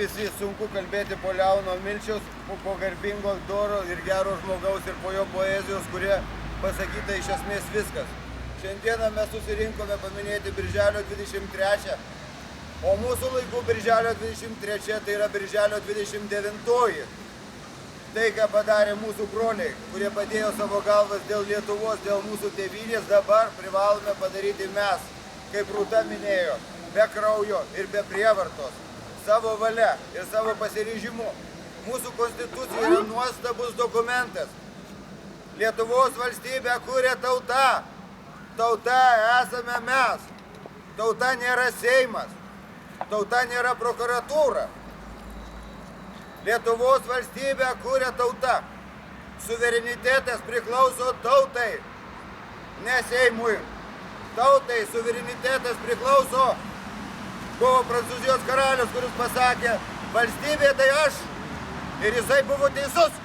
visi, sunku kalbėti po Leono Milčiaus, po garbingo, doro ir gero žmogaus ir po jo poezijos, kurie pasakyta iš esmės viskas. Šiandieną mes susirinkome paminėti Birželio 23, o mūsų laikų Birželio 23 tai yra Birželio 29. Tai, ką padarė mūsų broliai, kurie padėjo savo galvas dėl Lietuvos, dėl mūsų tėvynės, dabar privalome padaryti mes, kaip Rūta minėjo, be kraujo ir be prievartos, savo valia ir savo pasiryžimu. Mūsų konstitucija yra nuostabus dokumentas. Lietuvos valstybę kuria tauta. Tauta esame mes. Tauta nėra Seimas. Tauta nėra prokuratūra. Lietuvos valstybę kuria tauta. Suverenitetas priklauso tautai, ne Seimui. Tautai suverenitetas priklauso. Buvo Prancūzijos karalius, kuris pasakė, valstybė tai aš. Ir jisai buvo teisus,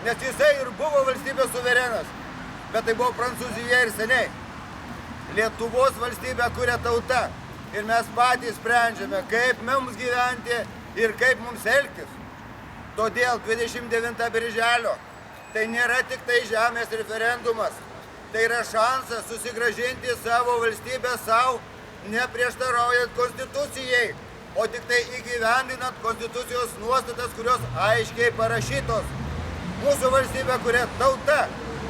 nes jisai ir buvo valstybės suverenas. Bet tai buvo Prancūzija ir seniai. Lietuvos valstybę kuria tauta. Ir mes patys sprendžiame, kaip mums gyventi ir kaip mums elgtis. Todėl 29 birželio tai nėra tik tai žemės referendumas. Tai yra šansas susigrąžinti savo valstybę savo, neprieštaraujant konstitucijai, o tik tai įgyvendinant konstitucijos nuostatas, kurios aiškiai parašytos. Mūsų valstybė kuria tauta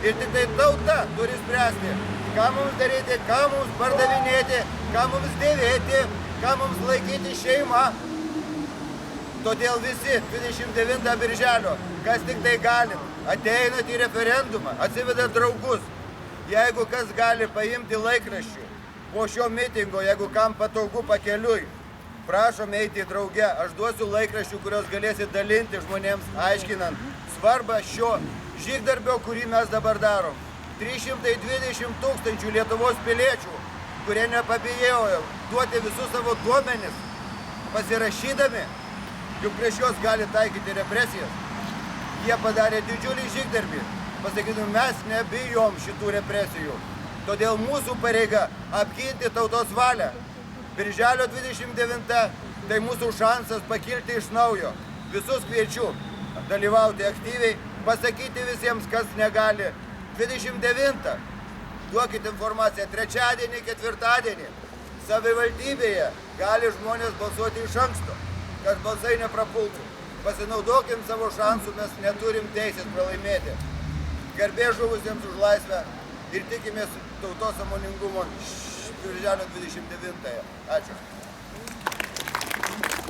ir tik tai tauta turi spręsti, ką mums daryti, ką mums pardavinėti, ką mums dėvėti, ką mums laikyti šeimą. Todėl visi 29 birželio, kas tik tai galim, ateinat į referendumą, atsivedat draugus. Jeigu kas gali paimti laikraščių po šio mitingo, jeigu kam patogu pakeliui, prašom eiti drauge. Aš duosiu laikraščių, kurios galėsit dalinti žmonėms, aiškinant svarbą šio žygdarbio, kurį mes dabar darom. 320 000 Lietuvos piliečių, kurie nepabijėjo duoti visus savo duomenis, pasirašydami, juk prieš juos gali taikyti represijas. Jie padarė didžiulį žygdarbį. Pasakytum, mes nebijom šitų represijų. Todėl mūsų pareiga apginti tautos valią. Birželio 29 tai mūsų šansas pakilti iš naujo. Visus kviečiu dalyvauti aktyviai, pasakyti visiems, kas negali. 29. Duokit informaciją trečiadienį, ketvirtadienį. Savivaldybėje gali žmonės balsuoti iš anksto, kad balsai neprapultų. Pasinaudokim savo šansų, mes neturim teisės pralaimėti. Garbė žuvusiems už laisvę ir tikimės tautos sąmoningumo Birželio 29. Ačiū.